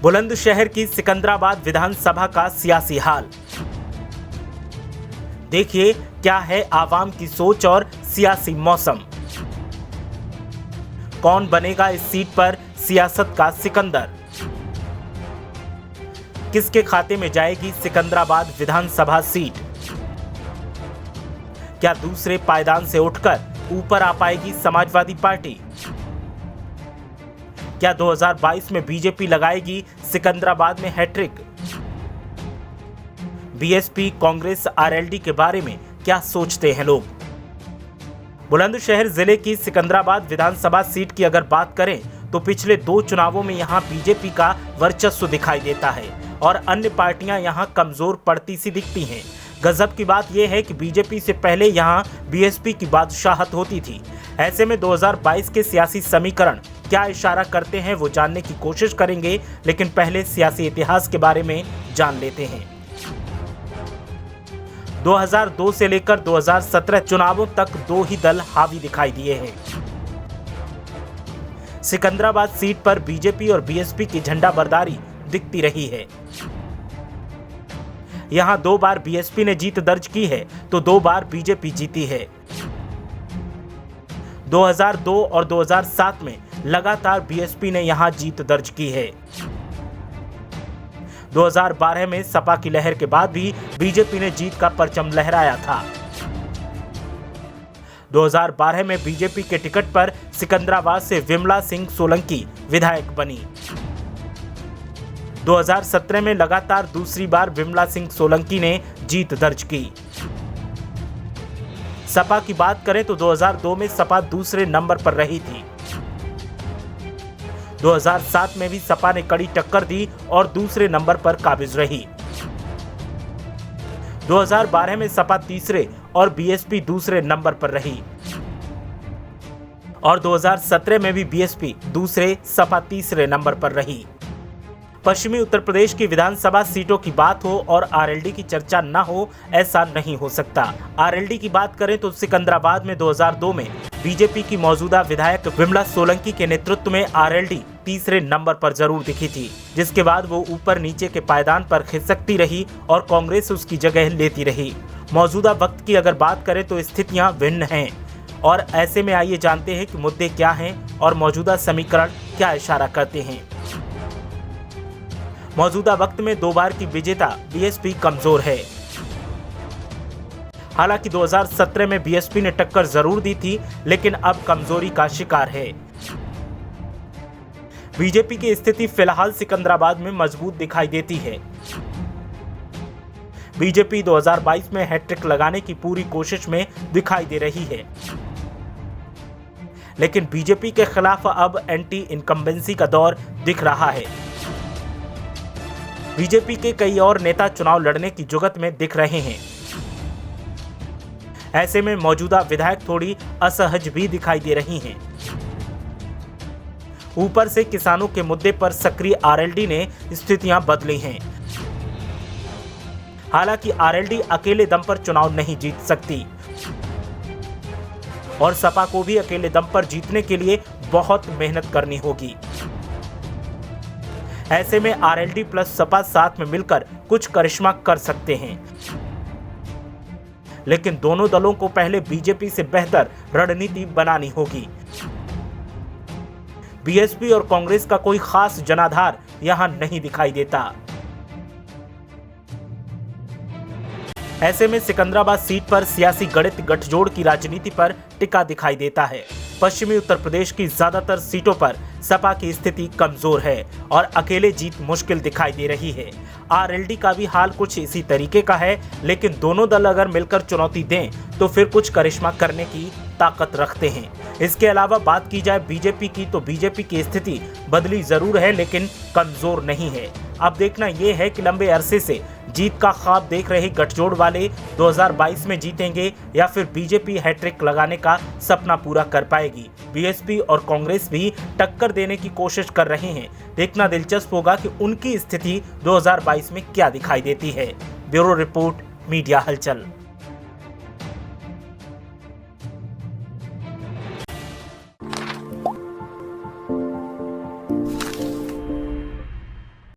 बुलंदशहर की सिकंदराबाद विधानसभा का सियासी हाल। देखिए क्या है आवाम की सोच और सियासी मौसम। कौन बनेगा इस सीट पर सियासत का सिकंदर? किसके खाते में जाएगी सिकंदराबाद विधानसभा सीट? क्या दूसरे पायदान से उठकर ऊपर आ पाएगी समाजवादी पार्टी? क्या 2022 में बीजेपी लगाएगी सिकंदराबाद में हैट्रिक? बीएसपी, कांग्रेस, आरएलडी के बारे में क्या सोचते हैं लोग? बुलंदशहर जिले की सिकंदराबाद विधानसभा सीट की अगर बात करें तो पिछले 2 चुनावों में यहां बीजेपी का वर्चस्व दिखाई देता है और अन्य पार्टियां यहां कमजोर पड़ती सी दिखती हैं। गजब की बात यह है कि बीजेपी से पहले यहां बीएसपी की बादशाहत होती थी। ऐसे में 2022 के सियासी समीकरण क्या इशारा करते हैं वो जानने की कोशिश करेंगे, लेकिन पहले सियासी इतिहास के बारे में जान लेते हैं। 2002 से लेकर 2017 चुनावों तक 2 ही दल हावी दिखाई दिए हैं। सिकंदराबाद सीट पर बीजेपी और बीएसपी की झंडाबरदारी दिखती रही है। यहां 2 बार बीएसपी ने जीत दर्ज की है तो 2 बार बीजेपी जीती है। 2002 और 2007 में लगातार बीएसपी ने यहां जीत दर्ज की है। 2012 में सपा की लहर के बाद भी बीजेपी ने जीत का परचम लहराया था। 2012 में बीजेपी के टिकट पर सिकंदराबाद से विमला सिंह सोलंकी विधायक बनी। 2017 में लगातार दूसरी बार विमला सिंह सोलंकी ने जीत दर्ज की। सपा की बात करें तो 2002 में सपा दूसरे नंबर पर रही थी। 2007 में भी सपा ने कड़ी टक्कर दी और दूसरे नंबर पर काबिज रही। 2012 में सपा तीसरे और बीएसपी दूसरे नंबर पर रही और 2017 में भी बीएसपी दूसरे, सपा तीसरे नंबर पर रही। पश्चिमी उत्तर प्रदेश की विधानसभा सीटों की बात हो और आरएलडी की चर्चा न हो, ऐसा नहीं हो सकता। आरएलडी की बात करें तो सिकंदराबाद में 2002 में बीजेपी की मौजूदा विधायक विमला सोलंकी के नेतृत्व में आरएलडी तीसरे नंबर पर जरूर दिखी थी, जिसके बाद वो ऊपर नीचे के पायदान पर खिसकती रही और कांग्रेस उसकी जगह लेती रही। मौजूदा वक्त की अगर बात करें तो स्थितियां भिन्न हैं और ऐसे में आइए जानते हैं कि मुद्दे क्या हैं और मौजूदा समीकरण क्या इशारा करते हैं। मौजूदा वक्त में 2 बार की विजेता बीएसपी कमजोर है। हालांकि 2017 में बीएसपी ने टक्कर जरूर दी थी, लेकिन अब कमजोरी का शिकार है। बीजेपी की स्थिति फिलहाल सिकंदराबाद में मजबूत दिखाई देती है। बीजेपी 2022 में हैट्रिक लगाने की पूरी कोशिश में दिखाई दे रही है, लेकिन बीजेपी के खिलाफ अब एंटी इनकम्बेंसी का दौर दिख रहा है। बीजेपी के कई और नेता चुनाव लड़ने की जुगत में दिख रहे हैं। ऐसे में मौजूदा विधायक थोड़ी असहज भी दिखाई दे रही हैं। ऊपर से किसानों के मुद्दे पर सक्रिय आरएलडी ने स्थितियां बदली हैं। हालांकि आरएलडी अकेले दम पर चुनाव नहीं जीत सकती और सपा को भी अकेले दम पर जीतने के लिए बहुत मेहनत करनी होगी। ऐसे में आरएलडी प्लस सपा साथ में मिलकर कुछ करिश्मा कर सकते हैं, लेकिन दोनों दलों को पहले बीजेपी से बेहतर रणनीति बनानी होगी। बीएसपी और कांग्रेस का कोई खास जनाधार यहां नहीं दिखाई देता। ऐसे में सिकंदराबाद सीट पर सियासी गणित गठजोड़ की राजनीति पर टिका दिखाई देता है। पश्चिमी उत्तर प्रदेश की ज्यादातर सीटों पर सपा की स्थिति कमजोर है और अकेले जीत मुश्किल दिखाई दे रही है। आरएलडी का भी हाल कुछ इसी तरीके का है, लेकिन दोनों दल अगर मिलकर चुनौती दें तो फिर कुछ करिश्मा करने की ताकत रखते हैं। इसके अलावा बात की जाए बीजेपी की तो बीजेपी की स्थिति बदली जरूर है, लेकिन कमजोर नहीं है। अब देखना यह है कि लंबे अरसे से जीत का ख्वाब देख रहे गठजोड़ वाले 2022 में जीतेंगे या फिर बीजेपी हैट्रिक लगाने का सपना पूरा कर पाएगी। बीएसपी और कांग्रेस भी टक्कर देने की कोशिश कर रहे हैं। देखना दिलचस्प होगा कि उनकी स्थिति 2022 में क्या दिखाई देती है। ब्यूरो रिपोर्ट, मीडिया हलचल।